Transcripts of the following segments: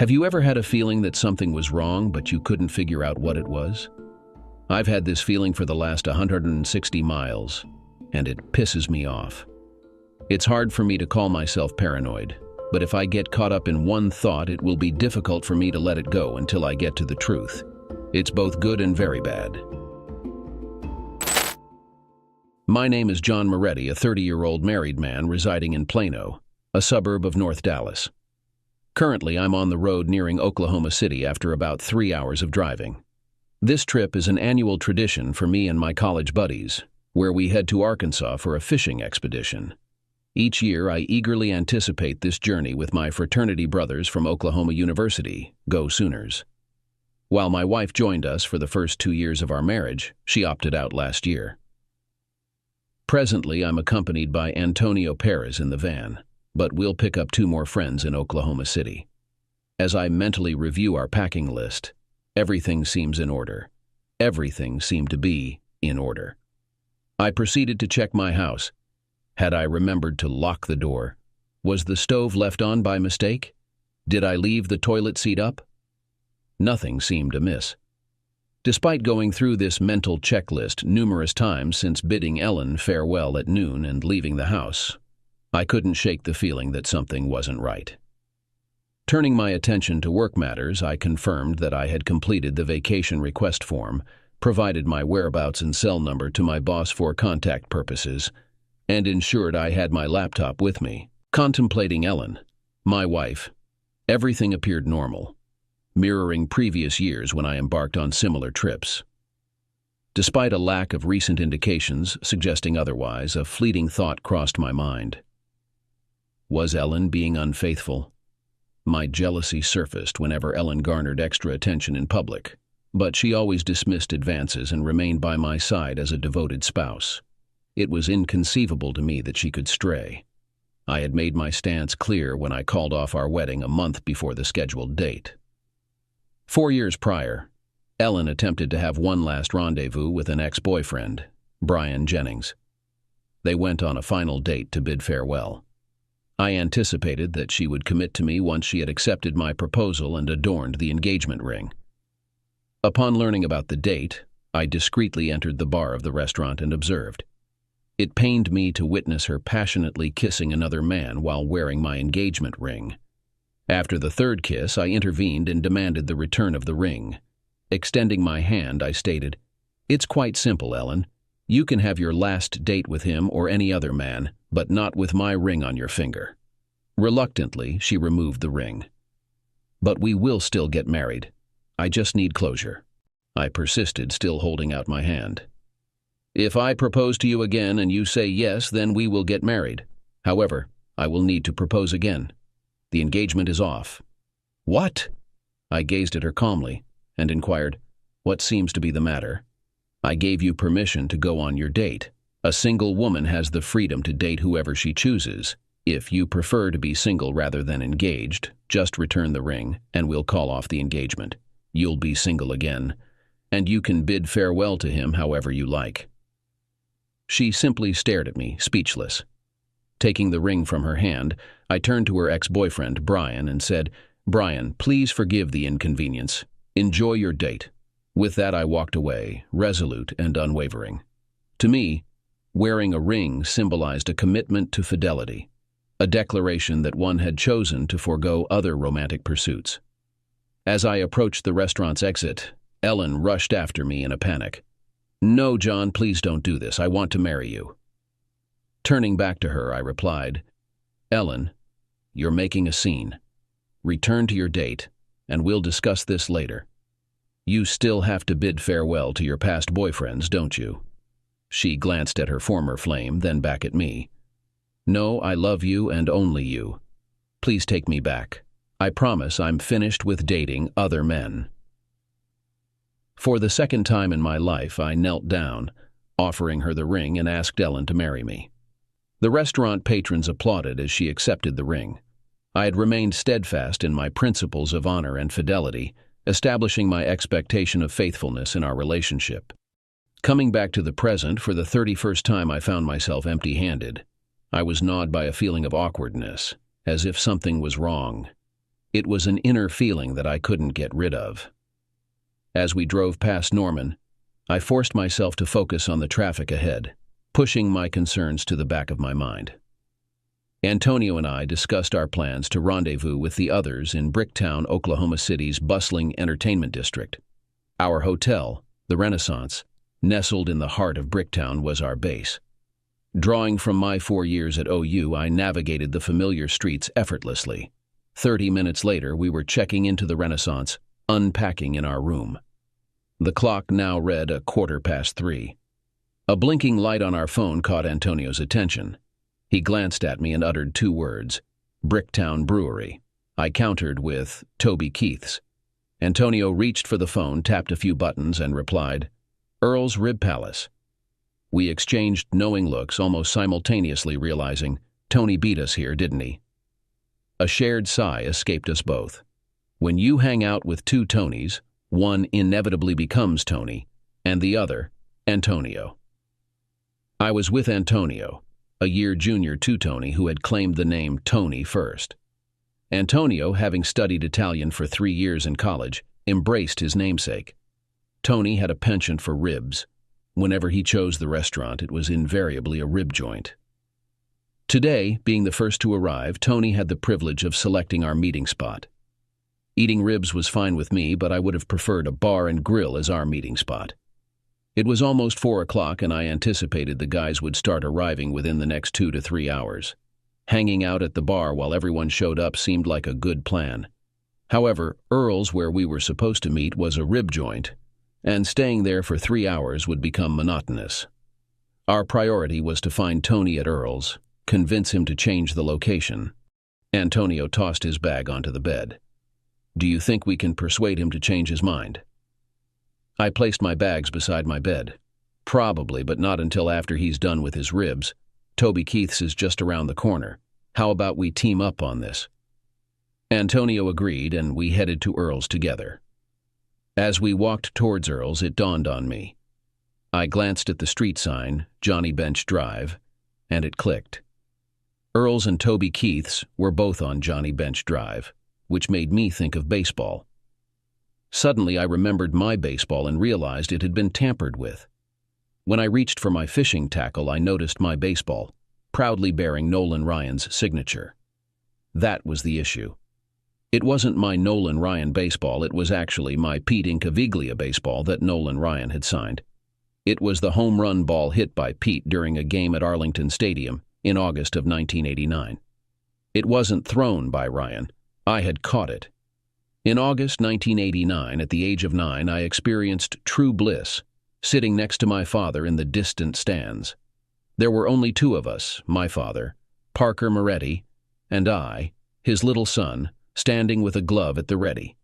Have you ever had a feeling that something was wrong, but you couldn't figure out what it was? I've had this feeling for the last 160 miles, and it pisses me off. It's hard for me to call myself paranoid, but if I get caught up in one thought, it will be difficult for me to let it go until I get to the truth. It's both good and very bad. My name is John Moretti, a 30-year-old married man residing in Plano, a suburb of North Dallas. Currently, I'm on the road nearing Oklahoma City after about 3 hours of driving. This trip is an annual tradition for me and my college buddies, where we head to Arkansas for a fishing expedition. Each year, I eagerly anticipate this journey with my fraternity brothers from Oklahoma University, Go Sooners. While my wife joined us for the first 2 years of our marriage, she opted out last year. Presently, I'm accompanied by Antonio Perez in the van, but we'll pick up 2 more friends in Oklahoma City. As I mentally review our packing list, everything seems in order. Everything seemed to be in order. I proceeded to check my house. Had I remembered to lock the door? Was the stove left on by mistake? Did I leave the toilet seat up? Nothing seemed amiss. Despite going through this mental checklist numerous times since bidding Ellen farewell at noon and leaving the house, I couldn't shake the feeling that something wasn't right. Turning my attention to work matters, I confirmed that I had completed the vacation request form, provided my whereabouts and cell number to my boss for contact purposes, and ensured I had my laptop with me. Contemplating Ellen, my wife, everything appeared normal, mirroring previous years when I embarked on similar trips. Despite a lack of recent indications suggesting otherwise, a fleeting thought crossed my mind. Was Ellen being unfaithful? My jealousy surfaced whenever Ellen garnered extra attention in public, but she always dismissed advances and remained by my side as a devoted spouse. It was inconceivable to me that she could stray. I had made my stance clear when I called off our wedding a month before the scheduled date. 4 years prior, Ellen attempted to have one last rendezvous with an ex-boyfriend, Brian Jennings. They went on a final date to bid farewell. I anticipated that she would commit to me once she had accepted my proposal and adorned the engagement ring. Upon learning about the date, I discreetly entered the bar of the restaurant and observed. It pained me to witness her passionately kissing another man while wearing my engagement ring. After the 3rd kiss, I intervened and demanded the return of the ring. Extending my hand, I stated, "It's quite simple, Ellen. You can have your last date with him or any other man, but not with my ring on your finger." Reluctantly, she removed the ring. "But we will still get married. I just need closure." I persisted, still holding out my hand. "If I propose to you again and you say yes, then we will get married. However, I will need to propose again. The engagement is off." "What?" I gazed at her calmly and inquired, "What seems to be the matter?" "I gave you permission to go on your date. A single woman has the freedom to date whoever she chooses. If you prefer to be single rather than engaged, just return the ring and we'll call off the engagement. You'll be single again, and you can bid farewell to him however you like." She simply stared at me, speechless. Taking the ring from her hand, I turned to her ex-boyfriend, Brian, and said, "Brian, please forgive the inconvenience. Enjoy your date." With that, I walked away, resolute and unwavering. To me, wearing a ring symbolized a commitment to fidelity, a declaration that one had chosen to forego other romantic pursuits. As I approached the restaurant's exit, Ellen rushed after me in a panic. "No, John, please don't do this. I want to marry you." Turning back to her, I replied, "Ellen, you're making a scene. Return to your date, and we'll discuss this later. You still have to bid farewell to your past boyfriends, don't you?" She glanced at her former flame, then back at me. "No, I love you and only you. Please take me back. I promise I'm finished with dating other men." For the 2nd time in my life, I knelt down, offering her the ring, and asked Ellen to marry me. The restaurant patrons applauded as she accepted the ring. I had remained steadfast in my principles of honor and fidelity, establishing my expectation of faithfulness in our relationship. Coming back to the present, for the 31st time I found myself empty-handed. I was gnawed by a feeling of awkwardness, as if something was wrong. It was an inner feeling that I couldn't get rid of. As we drove past Norman, I forced myself to focus on the traffic ahead, pushing my concerns to the back of my mind. Antonio and I discussed our plans to rendezvous with the others in Bricktown, Oklahoma City's bustling entertainment district. Our hotel, the Renaissance, nestled in the heart of Bricktown, was our base. Drawing from my 4 years at OU, I navigated the familiar streets effortlessly. 30 minutes later, we were checking into the Renaissance, unpacking in our room. The clock now read 3:15. A blinking light on our phone caught Antonio's attention. He glanced at me and uttered 2 words, "Bricktown Brewery." I countered with, "Toby Keith's." Antonio reached for the phone, tapped a few buttons, and replied, "Earl's Rib Palace." We exchanged knowing looks, almost simultaneously realizing, Tony beat us here, didn't he? A shared sigh escaped us both. When you hang out with 2 Tonys, one inevitably becomes Tony, and the other, Antonio. I was with Antonio, a year junior to Tony, who had claimed the name Tony first. Antonio, having studied Italian for 3 years in college, embraced his namesake. Tony had a penchant for ribs. Whenever he chose the restaurant, it was invariably a rib joint. Today, being the first to arrive, Tony had the privilege of selecting our meeting spot. Eating ribs was fine with me, but I would have preferred a bar and grill as our meeting spot. It was almost 4 o'clock, and I anticipated the guys would start arriving within the next 2 to 3 hours. Hanging out at the bar while everyone showed up seemed like a good plan. However, Earl's, where we were supposed to meet, was a rib joint, and staying there for 3 hours would become monotonous. Our priority was to find Tony at Earl's, convince him to change the location. Antonio tossed his bag onto the bed. "Do you think we can persuade him to change his mind?" I placed my bags beside my bed. "Probably, but not until after he's done with his ribs. Toby Keith's is just around the corner. How about we team up on this?" Antonio agreed, and we headed to Earl's together. As we walked towards Earl's, it dawned on me. I glanced at the street sign, Johnny Bench Drive, and it clicked. Earl's and Toby Keith's were both on Johnny Bench Drive, which made me think of baseball. Suddenly, I remembered my baseball and realized it had been tampered with. When I reached for my fishing tackle, I noticed my baseball, proudly bearing Nolan Ryan's signature. That was the issue. It wasn't my Nolan Ryan baseball, it was actually my Pete Incaviglia baseball that Nolan Ryan had signed. It was the home run ball hit by Pete during a game at Arlington Stadium in August of 1989. It wasn't thrown by Ryan. I had caught it. In August 1989, at the age of 9, I experienced true bliss, sitting next to my father in the distant stands. There were only 2 of us, my father, Parker Moretti, and I, his little son, standing with a glove at the ready.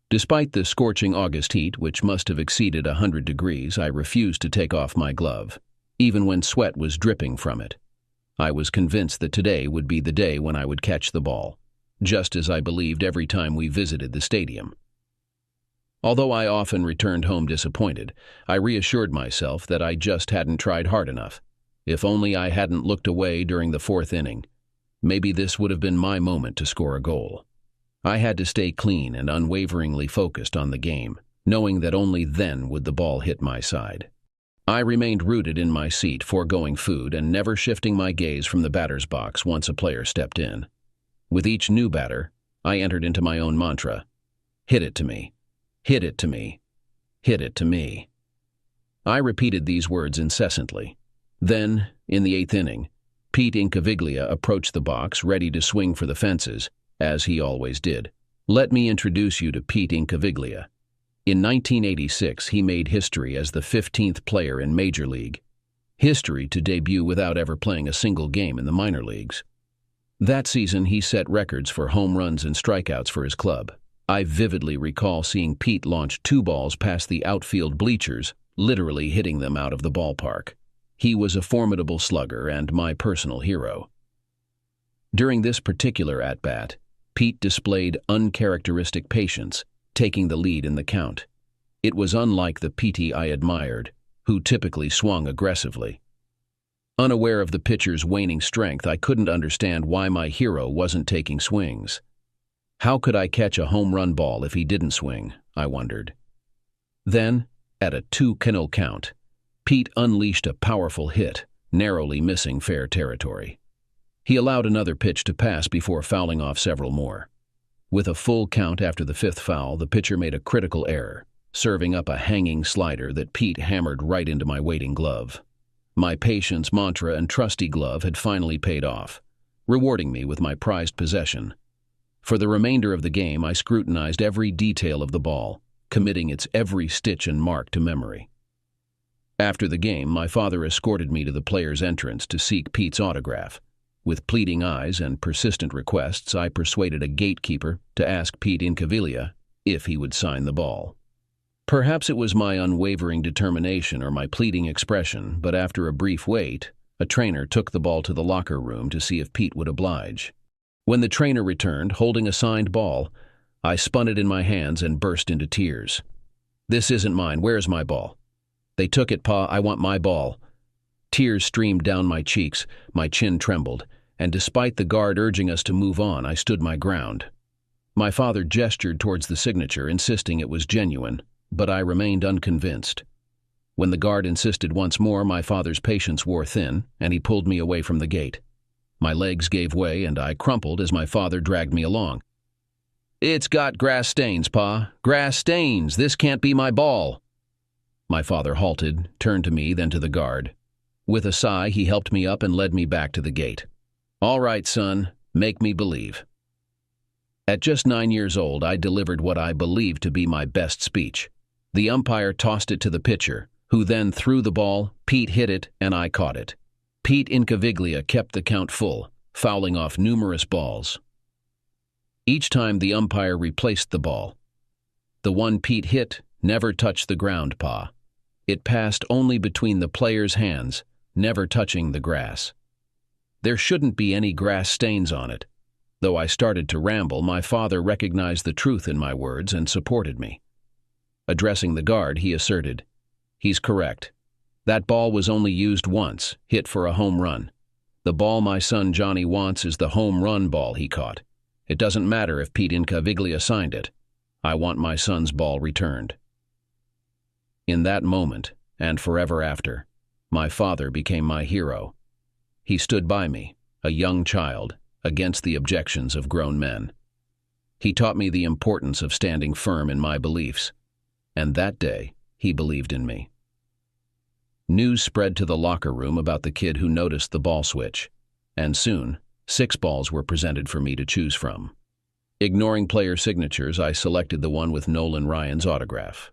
Despite the scorching August heat, which must have exceeded 100 degrees, I refused to take off my glove, even when sweat was dripping from it. I was convinced that today would be the day when I would catch the ball, just as I believed every time we visited the stadium. Although I often returned home disappointed, I reassured myself that I just hadn't tried hard enough. If only I hadn't looked away during the 4th inning. Maybe this would have been my moment to score a goal. I had to stay clean and unwaveringly focused on the game, knowing that only then would the ball hit my side. I remained rooted in my seat, foregoing food and never shifting my gaze from the batter's box once a player stepped in. With each new batter, I entered into my own mantra. Hit it to me. Hit it to me. Hit it to me. I repeated these words incessantly. Then, in the 8th inning, Pete Incaviglia approached the box, ready to swing for the fences, as he always did. Let me introduce you to Pete Incaviglia. In 1986, he made history as the 15th player in Major League. History to debut without ever playing a single game in the minor leagues. That season, he set records for home runs and strikeouts for his club. I vividly recall seeing Pete launch 2 balls past the outfield bleachers, literally hitting them out of the ballpark. He was a formidable slugger and my personal hero. During this particular at-bat, Pete displayed uncharacteristic patience, taking the lead in the count. It was unlike the Petey I admired, who typically swung aggressively. Unaware of the pitcher's waning strength, I couldn't understand why my hero wasn't taking swings. How could I catch a home run ball if he didn't swing? I wondered. Then, at a 2-0 count, Pete unleashed a powerful hit, narrowly missing fair territory. He allowed another pitch to pass before fouling off several more. With a full count after the 5th foul, the pitcher made a critical error, serving up a hanging slider that Pete hammered right into my waiting glove. My patience mantra and trusty glove had finally paid off, rewarding me with my prized possession. For the remainder of the game, I scrutinized every detail of the ball, committing its every stitch and mark to memory. After the game, my father escorted me to the player's entrance to seek Pete's autograph. With pleading eyes and persistent requests, I persuaded a gatekeeper to ask Pete Incaviglia if he would sign the ball. Perhaps it was my unwavering determination or my pleading expression, but after a brief wait, a trainer took the ball to the locker room to see if Pete would oblige. When the trainer returned, holding a signed ball, I spun it in my hands and burst into tears. "This isn't mine. Where's my ball?" "They took it, Pa. I want my ball." Tears streamed down my cheeks, my chin trembled, and despite the guard urging us to move on, I stood my ground. My father gestured towards the signature, insisting it was genuine, but I remained unconvinced. When the guard insisted once more, my father's patience wore thin, and he pulled me away from the gate. My legs gave way, and I crumpled as my father dragged me along. "It's got grass stains, Pa. Grass stains! This can't be my ball!" My father halted, turned to me, then to the guard. With a sigh, he helped me up and led me back to the gate. "All right, son, make me believe." At just 9 years old, I delivered what I believed to be my best speech. The umpire tossed it to the pitcher, who then threw the ball. Pete hit it, and I caught it. Pete Incaviglia kept the count full, fouling off numerous balls. Each time the umpire replaced the ball. The one Pete hit never touched the ground, Pa. It passed only between the player's hands, never touching the grass. There shouldn't be any grass stains on it. Though I started to ramble, my father recognized the truth in my words and supported me. Addressing the guard, he asserted, "He's correct. That ball was only used once, hit for a home run. The ball my son Johnny wants is the home run ball he caught. It doesn't matter if Pete Incaviglia signed it. I want my son's ball returned." In that moment, and forever after, my father became my hero. He stood by me, a young child, against the objections of grown men. He taught me the importance of standing firm in my beliefs, and that day he believed in me. News spread to the locker room about the kid who noticed the ball switch, and soon 6 balls were presented for me to choose from. Ignoring player signatures, I selected the one with Nolan Ryan's autograph.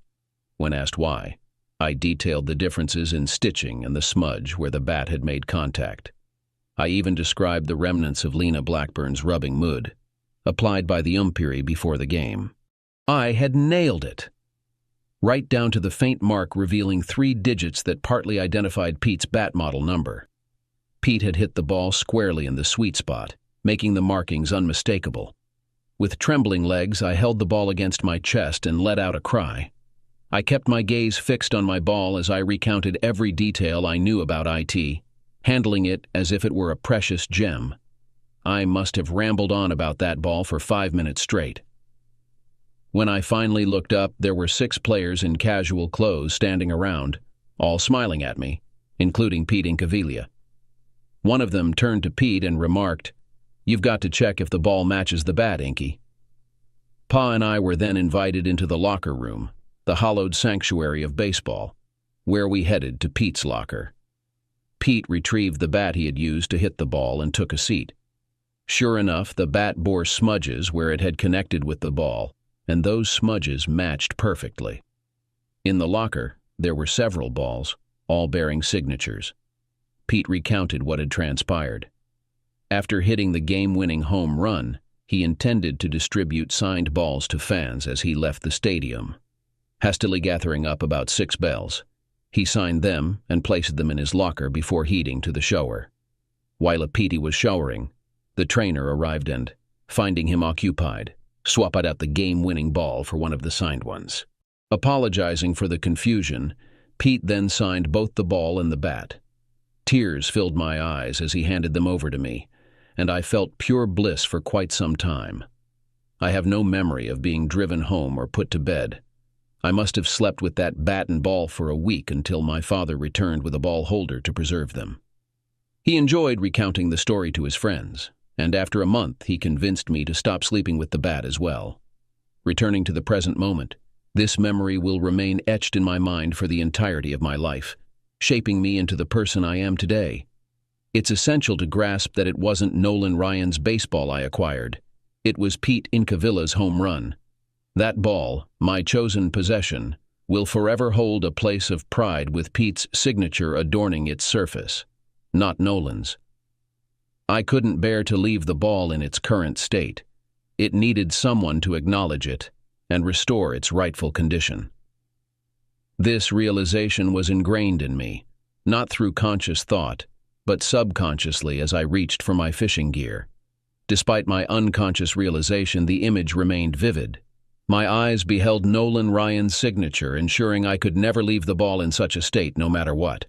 When asked why, I detailed the differences in stitching and the smudge where the bat had made contact. I even described the remnants of Lena Blackburn's rubbing mud, applied by the umpire before the game. I had nailed it, right down to the faint mark revealing 3 digits that partly identified Pete's bat model number. Pete had hit the ball squarely in the sweet spot, making the markings unmistakable. With trembling legs, I held the ball against my chest and let out a cry. I kept my gaze fixed on my ball as I recounted every detail I knew about IT, handling it as if it were a precious gem. I must have rambled on about that ball for 5 minutes straight. When I finally looked up, there were 6 players in casual clothes standing around, all smiling at me, including Pete Incaviglia. One of them turned to Pete and remarked, "You've got to check if the ball matches the bat, Inky." Pa and I were then invited into the locker room, the hallowed sanctuary of baseball, where we headed to Pete's locker. Pete retrieved the bat he had used to hit the ball and took a seat. Sure enough, the bat bore smudges where it had connected with the ball, and those smudges matched perfectly. In the locker, there were several balls, all bearing signatures. Pete recounted what had transpired. After hitting the game-winning home run, he intended to distribute signed balls to fans as he left the stadium. Hastily gathering up about 6 bells, he signed them and placed them in his locker before heading to the shower. While Petey was showering, the trainer arrived and, finding him occupied, swapped out the game-winning ball for one of the signed ones. Apologizing for the confusion, Pete then signed both the ball and the bat. Tears filled my eyes as he handed them over to me, and I felt pure bliss for quite some time. I have no memory of being driven home or put to bed. I must have slept with that bat and ball for a week until my father returned with a ball holder to preserve them. He enjoyed recounting the story to his friends, and after a month he convinced me to stop sleeping with the bat as well. Returning to the present moment, this memory will remain etched in my mind for the entirety of my life, shaping me into the person I am today. It's essential to grasp that it wasn't Nolan Ryan's baseball I acquired. It was Pete Incavilla's home run. That ball, my chosen possession, will forever hold a place of pride with Pete's signature adorning its surface, not Nolan's. I couldn't bear to leave the ball in its current state. It needed someone to acknowledge it and restore its rightful condition. This realization was ingrained in me, not through conscious thought, but subconsciously as I reached for my fishing gear. Despite my unconscious realization, the image remained vivid. My eyes beheld Nolan Ryan's signature, ensuring I could never leave the ball in such a state no matter what.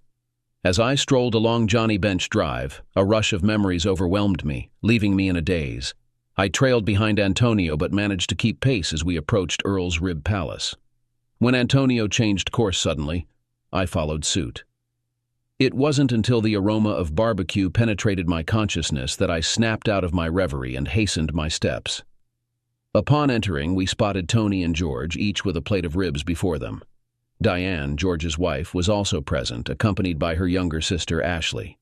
As I strolled along Johnny Bench Drive, a rush of memories overwhelmed me, leaving me in a daze. I trailed behind Antonio but managed to keep pace as we approached Earl's Rib Palace. When Antonio changed course suddenly, I followed suit. It wasn't until the aroma of barbecue penetrated my consciousness that I snapped out of my reverie and hastened my steps. Upon entering, we spotted Tony and George, each with a plate of ribs before them. Diane, George's wife, was also present, accompanied by her younger sister, Ashley.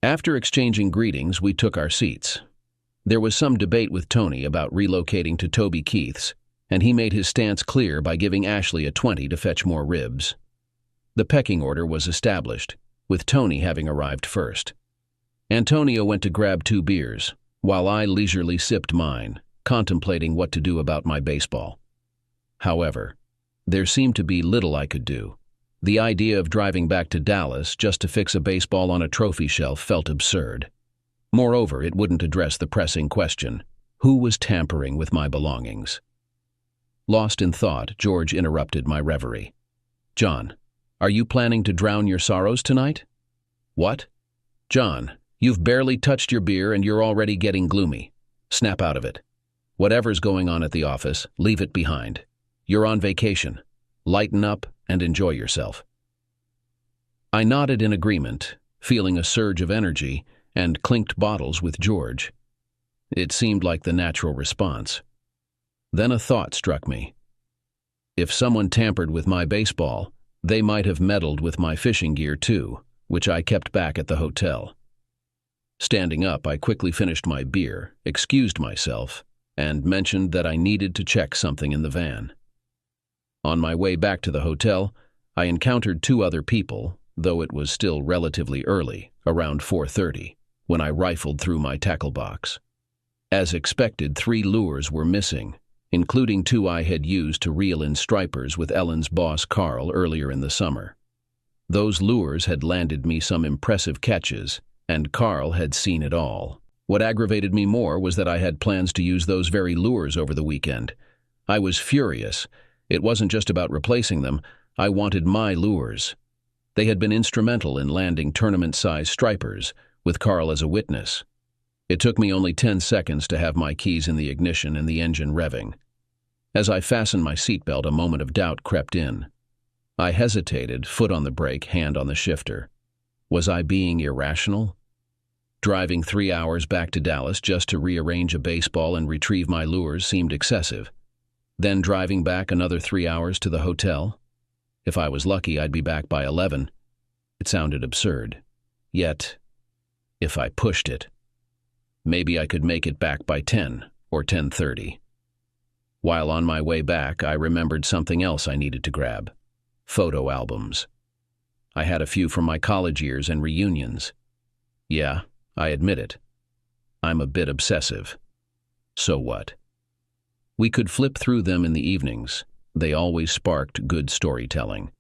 After exchanging greetings, we took our seats. There was some debate with Tony about relocating to Toby Keith's, and he made his stance clear by giving Ashley a 20 to fetch more ribs. The pecking order was established, with Tony having arrived first. Antonio went to grab 2 beers, while I leisurely sipped mine, contemplating what to do about my baseball. However, there seemed to be little I could do. The idea of driving back to Dallas just to fix a baseball on a trophy shelf felt absurd. Moreover, it wouldn't address the pressing question, who was tampering with my belongings? Lost in thought, George interrupted my reverie. "John, are you planning to drown your sorrows tonight?" "What?" "John, you've barely touched your beer and you're already getting gloomy. Snap out of it. Whatever's going on at the office, leave it behind. You're on vacation. Lighten up and enjoy yourself." I nodded in agreement, feeling a surge of energy, and clinked bottles with George. It seemed like the natural response. Then a thought struck me. If someone tampered with my baseball, they might have meddled with my fishing gear too, which I kept back at the hotel. Standing up, I quickly finished my beer, excused myself, and mentioned that I needed to check something in the van. On my way back to the hotel, I encountered 2 other people, though it was still relatively early, around 4:30, when I rifled through my tackle box. As expected, 3 lures were missing, including 2 I had used to reel in stripers with Ellen's boss Carl earlier in the summer. Those lures had landed me some impressive catches, and Carl had seen it all. What aggravated me more was that I had plans to use those very lures over the weekend. I was furious. It wasn't just about replacing them. I wanted my lures. They had been instrumental in landing tournament-sized stripers, with Carl as a witness. It took me only 10 seconds to have my keys in the ignition and the engine revving. As I fastened my seatbelt, a moment of doubt crept in. I hesitated, foot on the brake, hand on the shifter. Was I being irrational? Driving 3 hours back to Dallas just to rearrange a baseball and retrieve my lures seemed excessive. Then driving back another 3 hours to the hotel? If I was lucky, I'd be back by 11. It sounded absurd. Yet, if I pushed it, maybe I could make it back by 10 or 10:30. While on my way back, I remembered something else I needed to grab. Photo albums. I had a few from my college years and reunions. Yeah, I admit it. I'm a bit obsessive. So what? We could flip through them in the evenings. They always sparked good storytelling.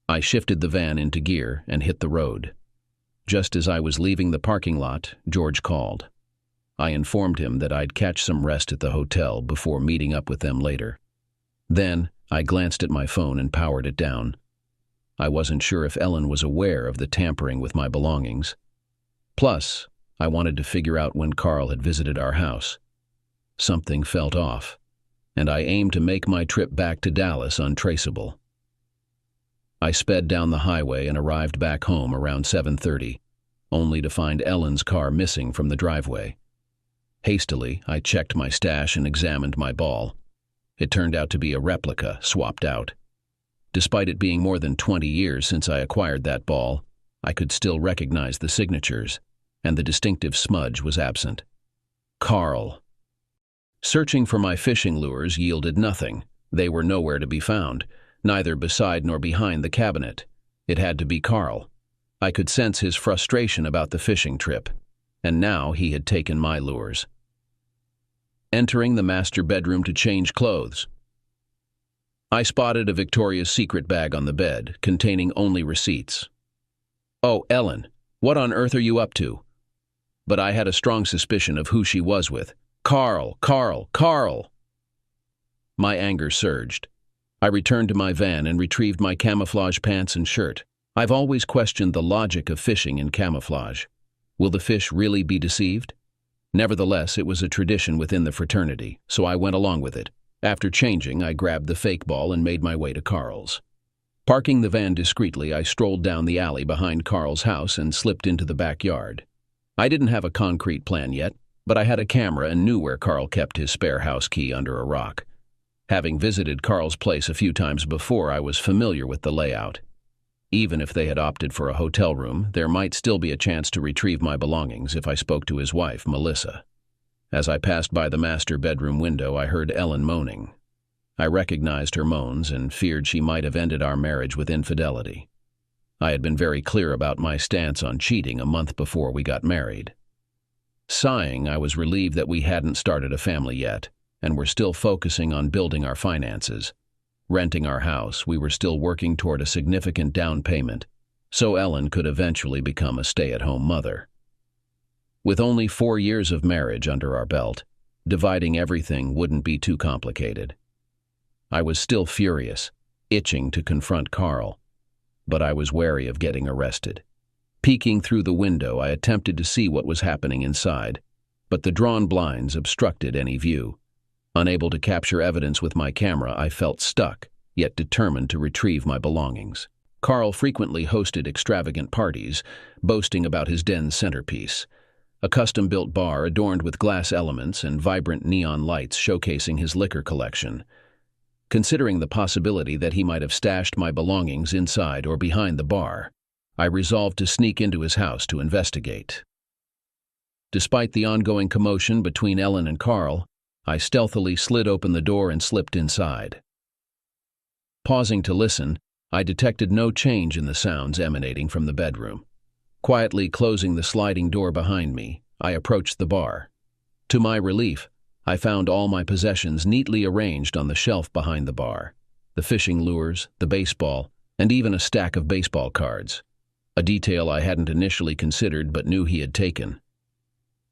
I shifted the van into gear and hit the road. Just as I was leaving the parking lot, George called. I informed him that I'd catch some rest at the hotel before meeting up with them later. Then, I glanced at my phone and powered it down. I wasn't sure if Ellen was aware of the tampering with my belongings. Plus, I wanted to figure out when Carl had visited our house. Something felt off, and I aimed to make my trip back to Dallas untraceable. I sped down the highway and arrived back home around 7:30, only to find Ellen's car missing from the driveway. Hastily, I checked my stash and examined my ball. It turned out to be a replica, swapped out. Despite it being more than 20 years since I acquired that ball, I could still recognize the signatures, and the distinctive smudge was absent. Carl. Searching for my fishing lures yielded nothing. They were nowhere to be found, neither beside nor behind the cabinet. It had to be Carl. I could sense his frustration about the fishing trip, and now he had taken my lures. Entering the master bedroom to change clothes, I spotted a Victoria's Secret bag on the bed, containing only receipts. "Oh, Ellen, what on earth are you up to?" But I had a strong suspicion of who she was with. "Carl, Carl, Carl!" My anger surged. I returned to my van and retrieved my camouflage pants and shirt. I've always questioned the logic of fishing in camouflage. Will the fish really be deceived? Nevertheless, it was a tradition within the fraternity, so I went along with it. After changing, I grabbed the fake ball and made my way to Carl's. Parking the van discreetly, I strolled down the alley behind Carl's house and slipped into the backyard. I didn't have a concrete plan yet, but I had a camera and knew where Carl kept his spare house key under a rock. Having visited Carl's place a few times before, I was familiar with the layout. Even if they had opted for a hotel room, there might still be a chance to retrieve my belongings if I spoke to his wife, Melissa. As I passed by the master bedroom window, I heard Ellen moaning. I recognized her moans and feared she might have ended our marriage with infidelity. I had been very clear about my stance on cheating a month before we got married. Sighing, I was relieved that we hadn't started a family yet, and were still focusing on building our finances. Renting our house, we were still working toward a significant down payment, so Ellen could eventually become a stay-at-home mother. With only 4 years of marriage under our belt, dividing everything wouldn't be too complicated. I was still furious, itching to confront Carl, but I was wary of getting arrested. Peeking through the window, I attempted to see what was happening inside, but the drawn blinds obstructed any view. Unable to capture evidence with my camera, I felt stuck, yet determined to retrieve my belongings. Carl frequently hosted extravagant parties, boasting about his den's centerpiece, a custom-built bar adorned with glass elements and vibrant neon lights showcasing his liquor collection. Considering the possibility that he might have stashed my belongings inside or behind the bar, I resolved to sneak into his house to investigate. Despite the ongoing commotion between Ellen and Carl, I stealthily slid open the door and slipped inside. Pausing to listen, I detected no change in the sounds emanating from the bedroom. Quietly closing the sliding door behind me, I approached the bar. To my relief, I found all my possessions neatly arranged on the shelf behind the bar: the fishing lures, the baseball, and even a stack of baseball cards, a detail I hadn't initially considered but knew he had taken.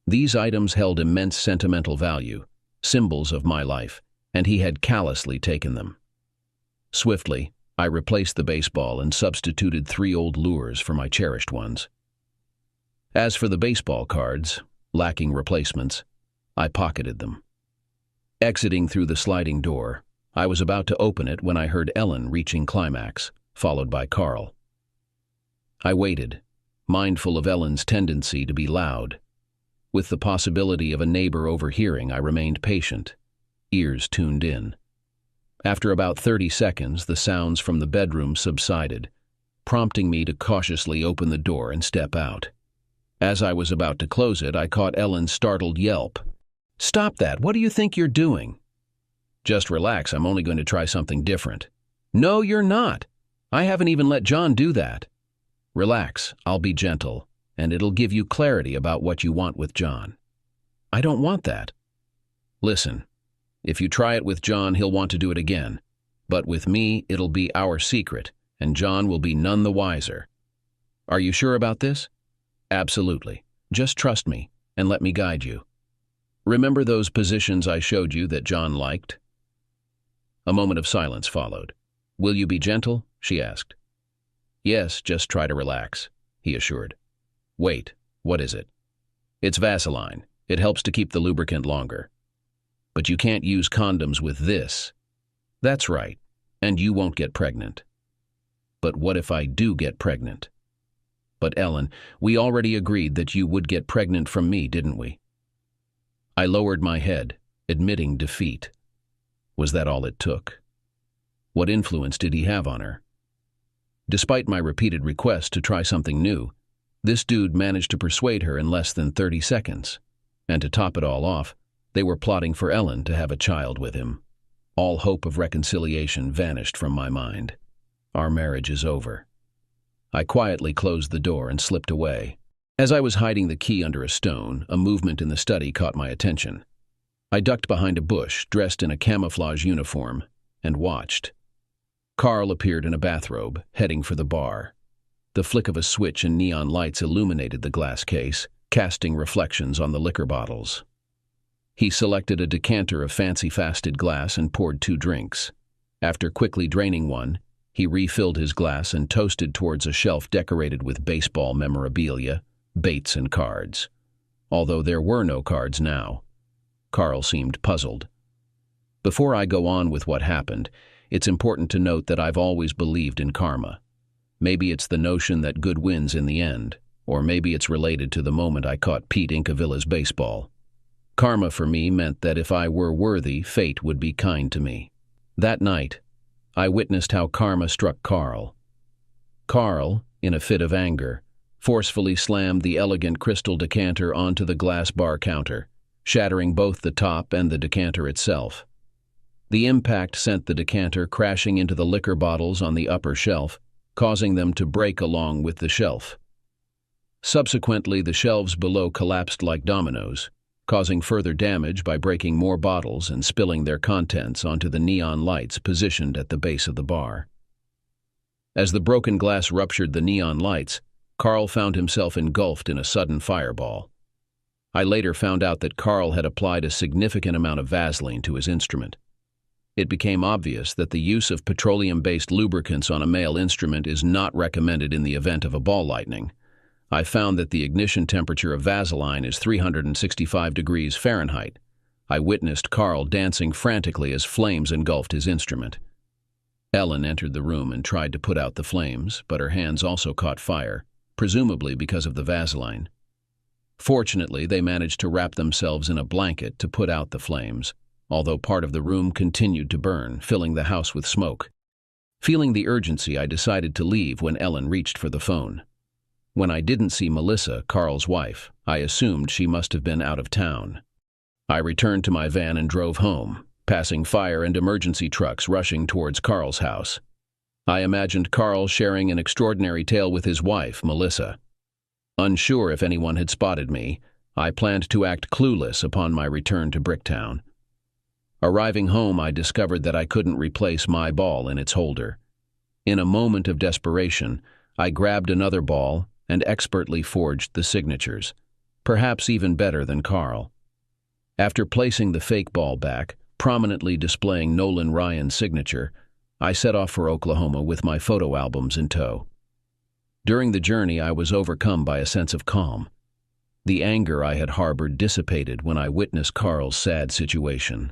These items held immense sentimental value, symbols of my life, and he had callously taken them. Swiftly, I replaced the baseball and substituted 3 old lures for my cherished ones. As for the baseball cards, lacking replacements, I pocketed them. Exiting through the sliding door, I was about to open it when I heard Ellen reaching climax, followed by Carl. I waited, mindful of Ellen's tendency to be loud. With the possibility of a neighbor overhearing, I remained patient, ears tuned in. After about 30 seconds, the sounds from the bedroom subsided, prompting me to cautiously open the door and step out. As I was about to close it, I caught Ellen's startled yelp. "Stop that! What do you think you're doing?" "Just relax, I'm only going to try something different." "No, you're not. I haven't even let John do that." "Relax, I'll be gentle, and it'll give you clarity about what you want with John." "I don't want that." "Listen, if you try it with John, he'll want to do it again. But with me, it'll be our secret, and John will be none the wiser." "Are you sure about this?" "Absolutely. Just trust me, and let me guide you. Remember those positions I showed you that John liked?" A moment of silence followed. "Will you be gentle?" she asked. "Yes, just try to relax," he assured. "Wait, what is it?" "It's Vaseline. It helps to keep the lubricant longer." But you can't use condoms with this. That's right, and you won't get pregnant. But what if I do get pregnant? But Ellen, we already agreed that you would get pregnant from me, didn't we? I lowered my head, admitting defeat. Was that all it took? What influence did he have on her? Despite my repeated requests to try something new, this dude managed to persuade her in less than 30 seconds. And to top it all off, they were plotting for Ellen to have a child with him. All hope of reconciliation vanished from my mind. Our marriage is over. I quietly closed the door and slipped away. As I was hiding the key under a stone, a movement in the study caught my attention. I ducked behind a bush, dressed in a camouflage uniform, and watched. Carl appeared in a bathrobe, heading for the bar. The flick of a switch and neon lights illuminated the glass case, casting reflections on the liquor bottles. He selected a decanter of fancy fasted glass and poured 2 drinks. After quickly draining one, he refilled his glass and toasted towards a shelf decorated with baseball memorabilia, baits, and cards. Although there were no cards now. Carl seemed puzzled. Before I go on with what happened, it's important to note that I've always believed in karma. Maybe it's the notion that good wins in the end, or maybe it's related to the moment I caught Pete Incavilla's baseball. Karma for me meant that if I were worthy, fate would be kind to me. That night, I witnessed how karma struck Carl. Carl, in a fit of anger, forcefully slammed the elegant crystal decanter onto the glass bar counter, shattering both the top and the decanter itself. The impact sent the decanter crashing into the liquor bottles on the upper shelf, causing them to break along with the shelf. Subsequently, the shelves below collapsed like dominoes, causing further damage by breaking more bottles and spilling their contents onto the neon lights positioned at the base of the bar. As the broken glass ruptured the neon lights, Carl found himself engulfed in a sudden fireball. I later found out that Carl had applied a significant amount of Vaseline to his instrument. It became obvious that the use of petroleum-based lubricants on a male instrument is not recommended in the event of a ball lightning. I found that the ignition temperature of Vaseline is 365 degrees Fahrenheit. I witnessed Carl dancing frantically as flames engulfed his instrument. Ellen entered the room and tried to put out the flames, but her hands also caught fire, presumably because of the Vaseline. Fortunately, they managed to wrap themselves in a blanket to put out the flames, although part of the room continued to burn, filling the house with smoke. Feeling the urgency, I decided to leave when Ellen reached for the phone. When I didn't see Melissa, Carl's wife, I assumed she must have been out of town. I returned to my van and drove home, passing fire and emergency trucks rushing towards Carl's house. I imagined Carl sharing an extraordinary tale with his wife, Melissa. Unsure if anyone had spotted me, I planned to act clueless upon my return to Bricktown. Arriving home, I discovered that I couldn't replace my ball in its holder. In a moment of desperation, I grabbed another ball and expertly forged the signatures, perhaps even better than Carl. After placing the fake ball back, prominently displaying Nolan Ryan's signature, I set off for Oklahoma with my photo albums in tow. During the journey, I was overcome by a sense of calm. The anger I had harbored dissipated when I witnessed Carl's sad situation.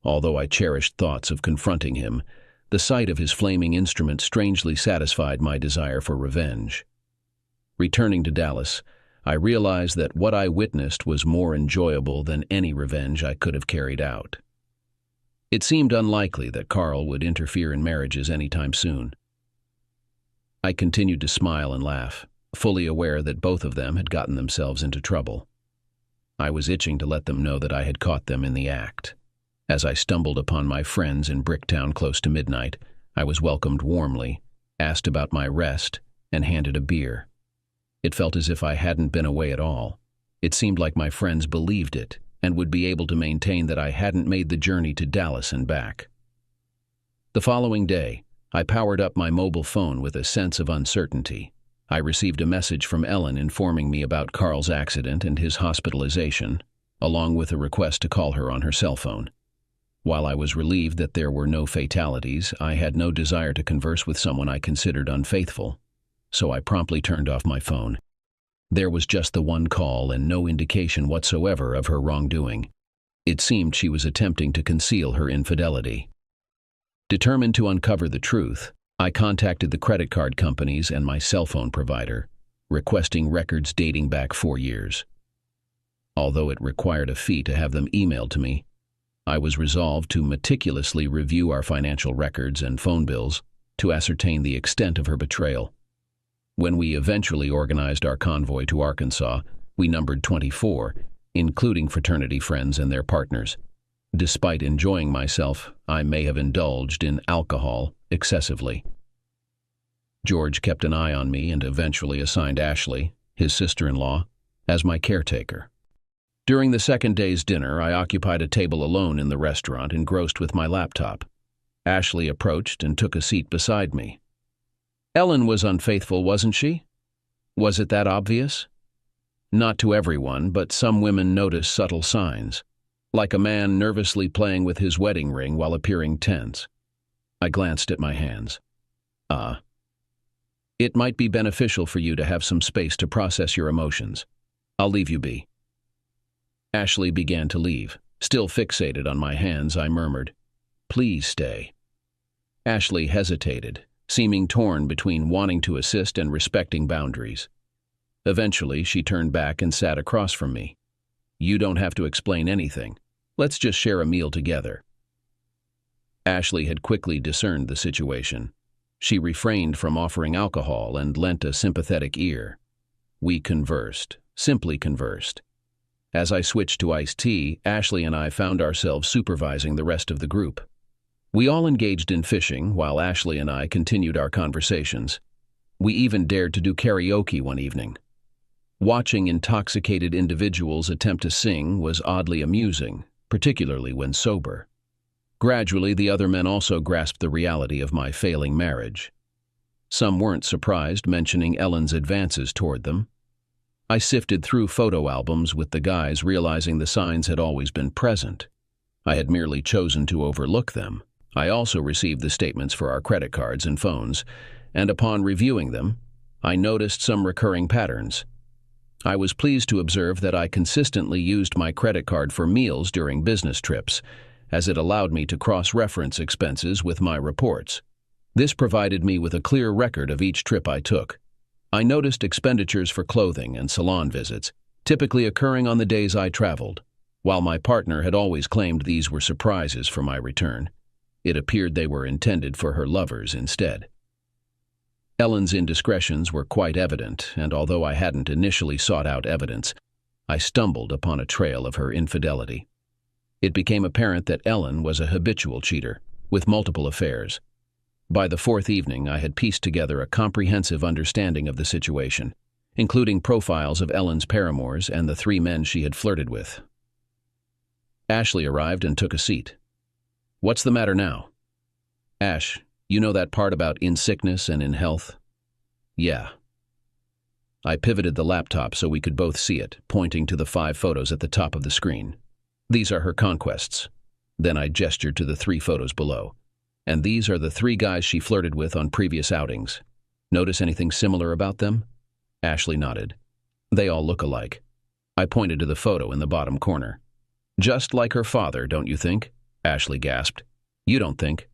Although I cherished thoughts of confronting him, the sight of his flaming instrument strangely satisfied my desire for revenge. Returning to Dallas, I realized that what I witnessed was more enjoyable than any revenge I could have carried out. It seemed unlikely that Carl would interfere in marriages anytime soon. I continued to smile and laugh, fully aware that both of them had gotten themselves into trouble. I was itching to let them know that I had caught them in the act. As I stumbled upon my friends in Bricktown close to midnight, I was welcomed warmly, asked about my rest, and handed a beer. It felt as if I hadn't been away at all. It seemed like my friends believed it and would be able to maintain that I hadn't made the journey to Dallas and back. The following day, I powered up my mobile phone with a sense of uncertainty. I received a message from Ellen informing me about Carl's accident and his hospitalization, along with a request to call her on her cell phone. While I was relieved that there were no fatalities, I had no desire to converse with someone I considered unfaithful, so I promptly turned off my phone. There was just the one call and no indication whatsoever of her wrongdoing. It seemed she was attempting to conceal her infidelity. Determined to uncover the truth, I contacted the credit card companies and my cell phone provider, requesting records dating back 4 years. Although it required a fee to have them emailed to me, I was resolved to meticulously review our financial records and phone bills to ascertain the extent of her betrayal. When we eventually organized our convoy to Arkansas, we numbered 24, including fraternity friends and their partners. Despite enjoying myself, I may have indulged in alcohol excessively. George kept an eye on me and eventually assigned Ashley, his sister-in-law, as my caretaker. During the second day's dinner, I occupied a table alone in the restaurant, engrossed with my laptop. Ashley approached and took a seat beside me. Ellen was unfaithful, wasn't she? Was it that obvious? Not to everyone, but some women notice subtle signs, like a man nervously playing with his wedding ring while appearing tense. I glanced at my hands. It might be beneficial for you to have some space to process your emotions. I'll leave you be. Ashley began to leave. Still fixated on my hands, I murmured, "Please stay." Ashley hesitated, seeming torn between wanting to assist and respecting boundaries. Eventually, she turned back and sat across from me. "You don't have to explain anything. Let's just share a meal together." Ashley had quickly discerned the situation. She refrained from offering alcohol and lent a sympathetic ear. We conversed, simply conversed. As I switched to iced tea, Ashley and I found ourselves supervising the rest of the group. We all engaged in fishing, while Ashley and I continued our conversations. We even dared to do karaoke one evening. Watching intoxicated individuals attempt to sing was oddly amusing, particularly when sober. Gradually, the other men also grasped the reality of my failing marriage. Some weren't surprised, mentioning Ellen's advances toward them. I sifted through photo albums with the guys, realizing the signs had always been present. I had merely chosen to overlook them. I also received the statements for our credit cards and phones, and upon reviewing them, I noticed some recurring patterns. I was pleased to observe that I consistently used my credit card for meals during business trips, as it allowed me to cross-reference expenses with my reports. This provided me with a clear record of each trip I took. I noticed expenditures for clothing and salon visits, typically occurring on the days I traveled. While my partner had always claimed these were surprises for my return, it appeared they were intended for her lovers instead. Ellen's indiscretions were quite evident, and although I hadn't initially sought out evidence, I stumbled upon a trail of her infidelity. It became apparent that Ellen was a habitual cheater, with multiple affairs. By the fourth evening, I had pieced together a comprehensive understanding of the situation, including profiles of Ellen's paramours and the 3 men she had flirted with. Ashley arrived and took a seat. "What's the matter now?" "Ash, you know that part about in sickness and in health?" "Yeah." I pivoted the laptop so we could both see it, pointing to the 5 photos at the top of the screen. "These are her conquests." Then I gestured to the 3 photos below. "And these are the 3 guys she flirted with on previous outings. Notice anything similar about them?" Ashley nodded. "They all look alike." I pointed to the photo in the bottom corner. "Just like her father, don't you think?" Ashley gasped. "You don't think?"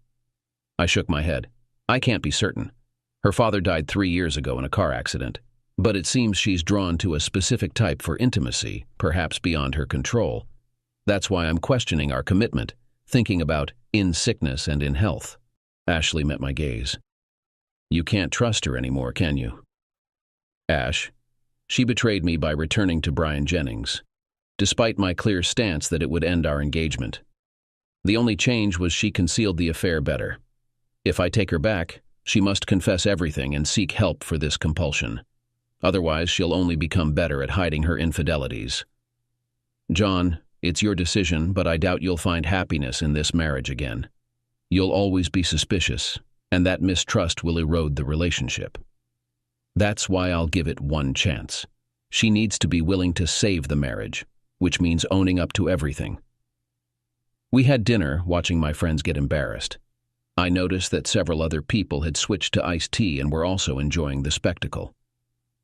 I shook my head. "I can't be certain. Her father died 3 years ago in a car accident. But it seems she's drawn to a specific type for intimacy, perhaps beyond her control. That's why I'm questioning our commitment, thinking about in sickness and in health." Ashley met my gaze. "You can't trust her anymore, can you?" "Ash, she betrayed me by returning to Brian Jennings, despite my clear stance that it would end our engagement. The only change was she concealed the affair better. If I take her back, she must confess everything and seek help for this compulsion. Otherwise, she'll only become better at hiding her infidelities. John, it's your decision, but I doubt you'll find happiness in this marriage again. You'll always be suspicious, and that mistrust will erode the relationship. That's why I'll give it one chance. She needs to be willing to save the marriage, which means owning up to everything." We had dinner, watching my friends get embarrassed. I noticed that several other people had switched to iced tea and were also enjoying the spectacle.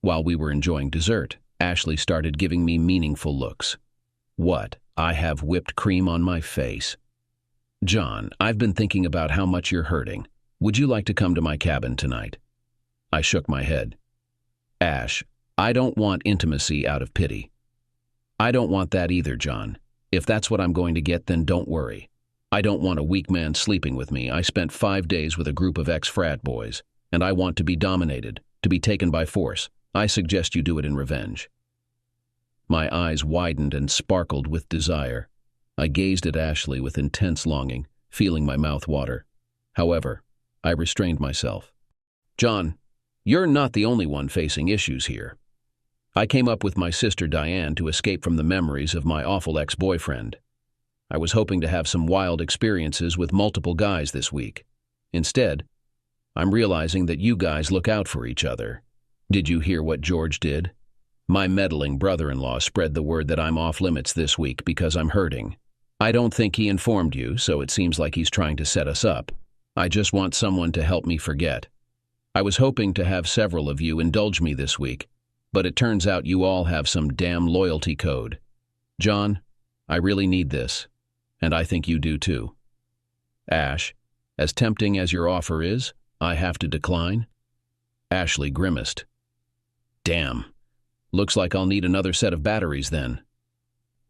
While we were enjoying dessert, Ashley started giving me meaningful looks. "What?" I have whipped cream on my face. John, I've been thinking about how much you're hurting. Would you like to come to my cabin tonight? I shook my head. Ash, I don't want intimacy out of pity. I don't want that either, John. If that's what I'm going to get, then don't worry. I don't want a weak man sleeping with me. I spent 5 days with a group of ex-frat boys, and I want to be dominated, to be taken by force. I suggest you do it in revenge. My eyes widened and sparkled with desire. I gazed at Ashley with intense longing, feeling my mouth water. However, I restrained myself. John, you're not the only one facing issues here. I came up with my sister Diane to escape from the memories of my awful ex-boyfriend. I was hoping to have some wild experiences with multiple guys this week. Instead, I'm realizing that you guys look out for each other. Did you hear what George did? My meddling brother-in-law spread the word that I'm off limits this week because I'm hurting. I don't think he informed you, so it seems like he's trying to set us up. I just want someone to help me forget. I was hoping to have several of you indulge me this week, but it turns out you all have some damn loyalty code. John, I really need this, and I think you do too. Ash, as tempting as your offer is, I have to decline? Ashley grimaced. Damn. Looks like I'll need another set of batteries then.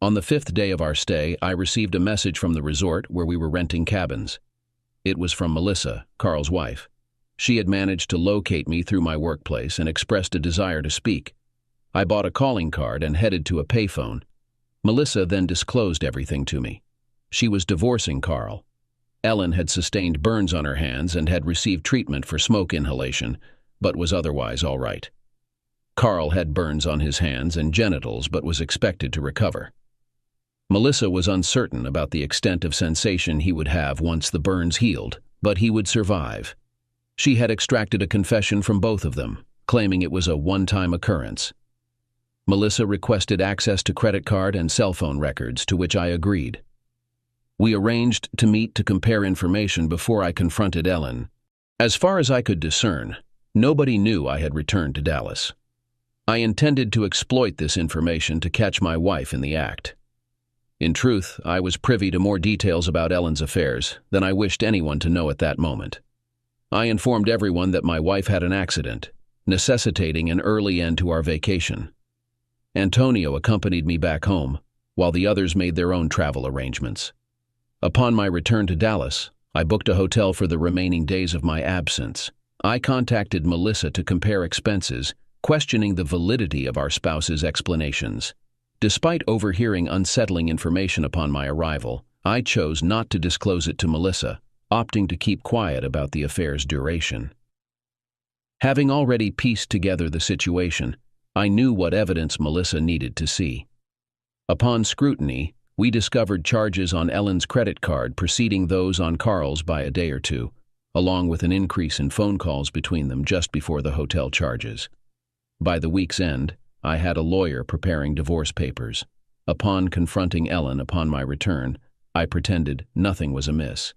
On the 5th day of our stay, I received a message from the resort where we were renting cabins. It was from Melissa, Carl's wife. She had managed to locate me through my workplace and expressed a desire to speak. I bought a calling card and headed to a payphone. Melissa then disclosed everything to me. She was divorcing Carl. Ellen had sustained burns on her hands and had received treatment for smoke inhalation, but was otherwise all right. Carl had burns on his hands and genitals but was expected to recover. Melissa was uncertain about the extent of sensation he would have once the burns healed, but he would survive. She had extracted a confession from both of them, claiming it was a one-time occurrence. Melissa requested access to credit card and cell phone records, to which I agreed. We arranged to meet to compare information before I confronted Ellen. As far as I could discern, nobody knew I had returned to Dallas. I intended to exploit this information to catch my wife in the act. In truth, I was privy to more details about Ellen's affairs than I wished anyone to know at that moment. I informed everyone that my wife had an accident, necessitating an early end to our vacation. Antonio accompanied me back home, while the others made their own travel arrangements. Upon my return to Dallas, I booked a hotel for the remaining days of my absence. I contacted Melissa to compare expenses, questioning the validity of our spouse's explanations. Despite overhearing unsettling information upon my arrival, I chose not to disclose it to Melissa, opting to keep quiet about the affair's duration. Having already pieced together the situation, I knew what evidence Melissa needed to see. Upon scrutiny, we discovered charges on Ellen's credit card preceding those on Carl's by a day or two, along with an increase in phone calls between them just before the hotel charges. By the week's end, I had a lawyer preparing divorce papers. Upon confronting Ellen upon my return, I pretended nothing was amiss.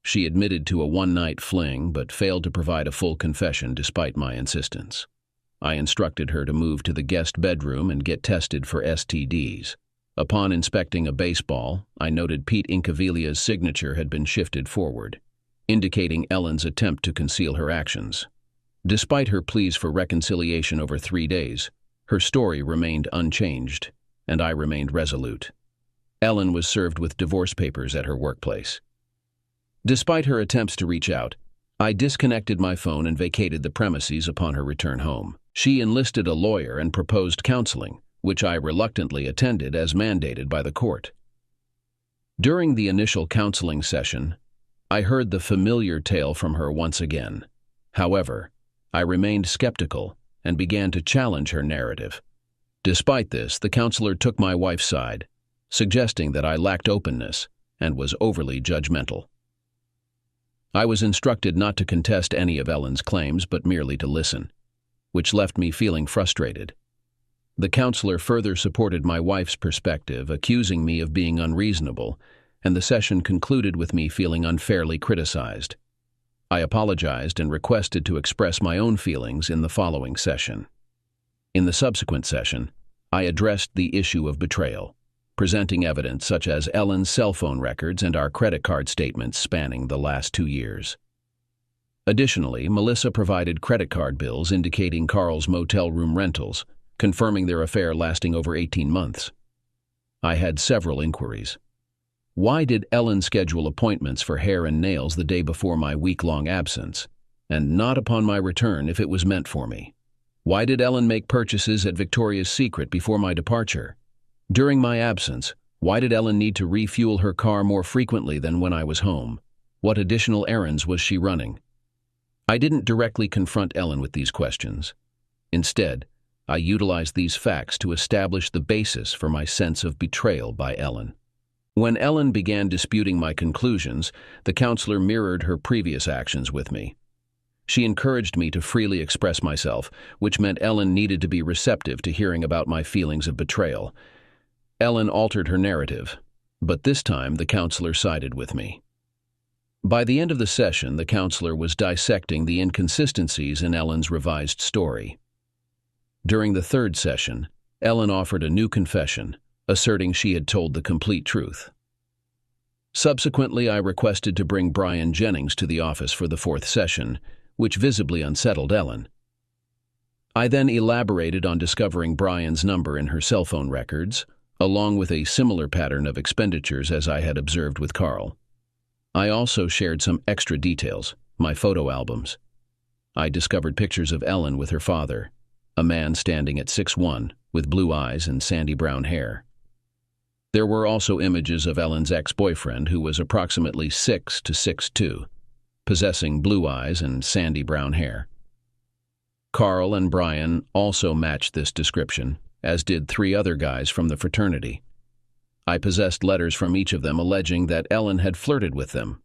She admitted to a one-night fling but failed to provide a full confession despite my insistence. I instructed her to move to the guest bedroom and get tested for STDs. Upon inspecting a baseball, I noted Pete Incaviglia's signature had been shifted forward, indicating Ellen's attempt to conceal her actions. Despite her pleas for reconciliation over 3 days, her story remained unchanged, and I remained resolute. Ellen was served with divorce papers at her workplace. Despite her attempts to reach out, I disconnected my phone and vacated the premises upon her return home. She enlisted a lawyer and proposed counseling, which I reluctantly attended as mandated by the court. During the initial counseling session, I heard the familiar tale from her once again. However, I remained skeptical and began to challenge her narrative. Despite this, the counselor took my wife's side, suggesting that I lacked openness and was overly judgmental. I was instructed not to contest any of Ellen's claims but merely to listen, which left me feeling frustrated. The counselor further supported my wife's perspective, accusing me of being unreasonable, and the session concluded with me feeling unfairly criticized. I apologized and requested to express my own feelings in the following session. In the subsequent session, I addressed the issue of betrayal. presenting evidence such as Ellen's cell phone records and our credit card statements spanning the last 2 years. Additionally, Melissa provided credit card bills indicating Carl's motel room rentals, confirming their affair lasting over 18 months. I had several inquiries. Why did Ellen schedule appointments for hair and nails the day before my week-long absence, and not upon my return if it was meant for me? Why did Ellen make purchases at Victoria's Secret before my departure? During my absence, why did Ellen need to refuel her car more frequently than when I was home? What additional errands was she running? I didn't directly confront Ellen with these questions. Instead, I utilized these facts to establish the basis for my sense of betrayal by Ellen. When Ellen began disputing my conclusions, the counselor mirrored her previous actions with me. She encouraged me to freely express myself, which meant Ellen needed to be receptive to hearing about my feelings of betrayal. Ellen altered her narrative, but this time the counselor sided with me. By the end of the session, the counselor was dissecting the inconsistencies in Ellen's revised story. During the third session, Ellen offered a new confession, asserting she had told the complete truth. Subsequently, I requested to bring Brian Jennings to the office for the fourth session, which visibly unsettled Ellen. I then elaborated on discovering Brian's number in her cell phone records, along with a similar pattern of expenditures as I had observed with Carl. I also shared some extra details, my photo albums. I discovered pictures of Ellen with her father, a man standing at 6'1", with blue eyes and sandy brown hair. There were also images of Ellen's ex-boyfriend, who was approximately 6 to 6'2", possessing blue eyes and sandy brown hair. Carl and Brian also matched this description, as did 3 other guys from the fraternity. I possessed letters from each of them alleging that Ellen had flirted with them.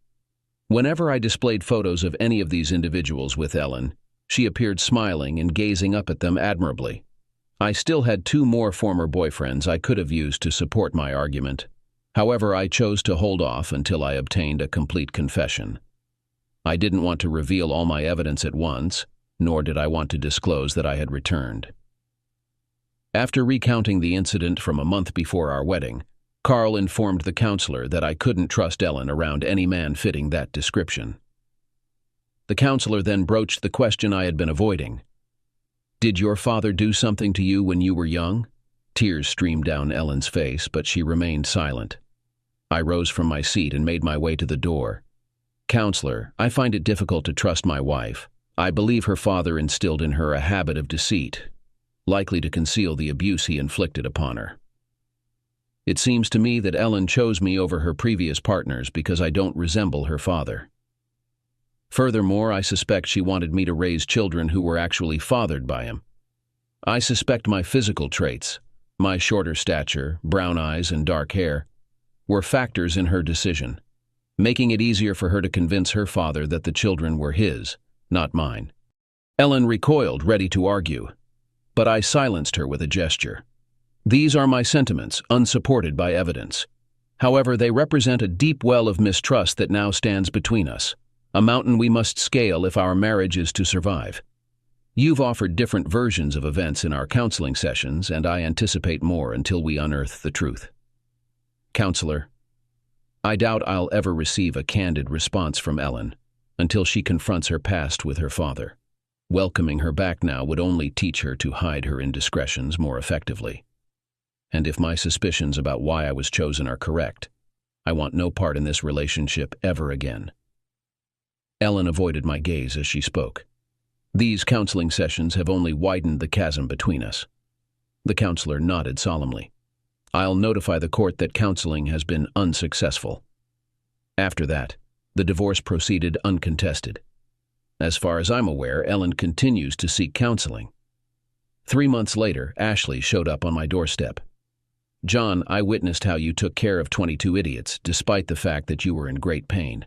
Whenever I displayed photos of any of these individuals with Ellen, she appeared smiling and gazing up at them admirably. I still had 2 more former boyfriends I could have used to support my argument. However, I chose to hold off until I obtained a complete confession. I didn't want to reveal all my evidence at once, nor did I want to disclose that I had returned. After recounting the incident from a month before our wedding, Carl informed the counselor that I couldn't trust Ellen around any man fitting that description. The counselor then broached the question I had been avoiding. "Did your father do something to you when you were young?" Tears streamed down Ellen's face, but she remained silent. I rose from my seat and made my way to the door. "Counselor, I find it difficult to trust my wife. I believe her father instilled in her a habit of deceit, likely to conceal the abuse he inflicted upon her. It seems to me that Ellen chose me over her previous partners because I don't resemble her father. Furthermore, I suspect she wanted me to raise children who were actually fathered by him. I suspect my physical traits, my shorter stature, brown eyes, and dark hair, were factors in her decision, making it easier for her to convince her father that the children were his, not mine." Ellen recoiled, ready to argue, but I silenced her with a gesture. "These are my sentiments, unsupported by evidence. However, they represent a deep well of mistrust that now stands between us, a mountain we must scale if our marriage is to survive. You've offered different versions of events in our counseling sessions, and I anticipate more until we unearth the truth." Counselor, I doubt I'll ever receive a candid response from Ellen until she confronts her past with her father. Welcoming her back now would only teach her to hide her indiscretions more effectively. And if my suspicions about why I was chosen are correct, I want no part in this relationship ever again. Ellen avoided my gaze as she spoke. These counseling sessions have only widened the chasm between us. The counselor nodded solemnly. I'll notify the court that counseling has been unsuccessful. After that, the divorce proceeded uncontested. As far as I'm aware, Ellen continues to seek counseling. 3 months later, Ashley showed up on my doorstep. "John, I witnessed how you took care of 22 idiots, despite the fact that you were in great pain.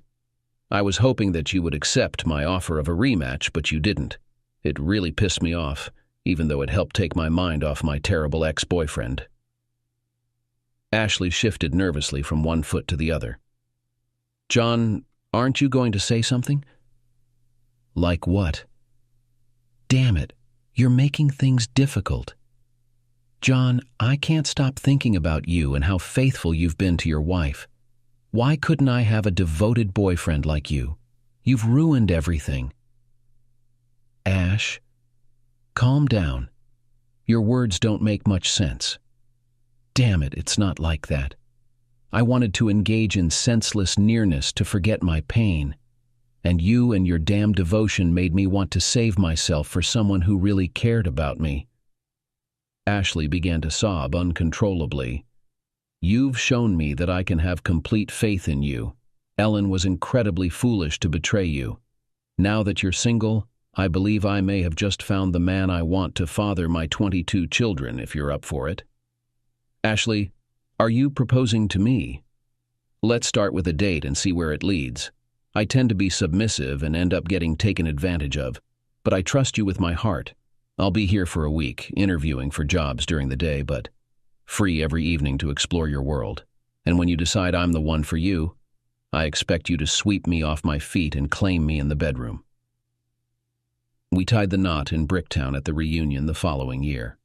I was hoping that you would accept my offer of a rematch, but you didn't. It really pissed me off, even though it helped take my mind off my terrible ex-boyfriend." Ashley shifted nervously from one foot to the other. "John, aren't you going to say something?" "Like what?" "Damn it, you're making things difficult." John, I can't stop thinking about you and how faithful you've been to your wife. Why couldn't I have a devoted boyfriend like you? You've ruined everything. Ash, calm down. Your words don't make much sense. Damn it, it's not like that. I wanted to engage in senseless nearness to forget my pain, and you and your damn devotion made me want to save myself for someone who really cared about me. Ashley began to sob uncontrollably. You've shown me that I can have complete faith in you. Ellen was incredibly foolish to betray you. Now that you're single, I believe I may have just found the man I want to father my 22 children, if you're up for it. Ashley, are you proposing to me? Let's start with a date and see where it leads. I tend to be submissive and end up getting taken advantage of, but I trust you with my heart. I'll be here for a week, interviewing for jobs during the day, but free every evening to explore your world. And when you decide I'm the one for you, I expect you to sweep me off my feet and claim me in the bedroom. We tied the knot in Bricktown at the reunion the following year.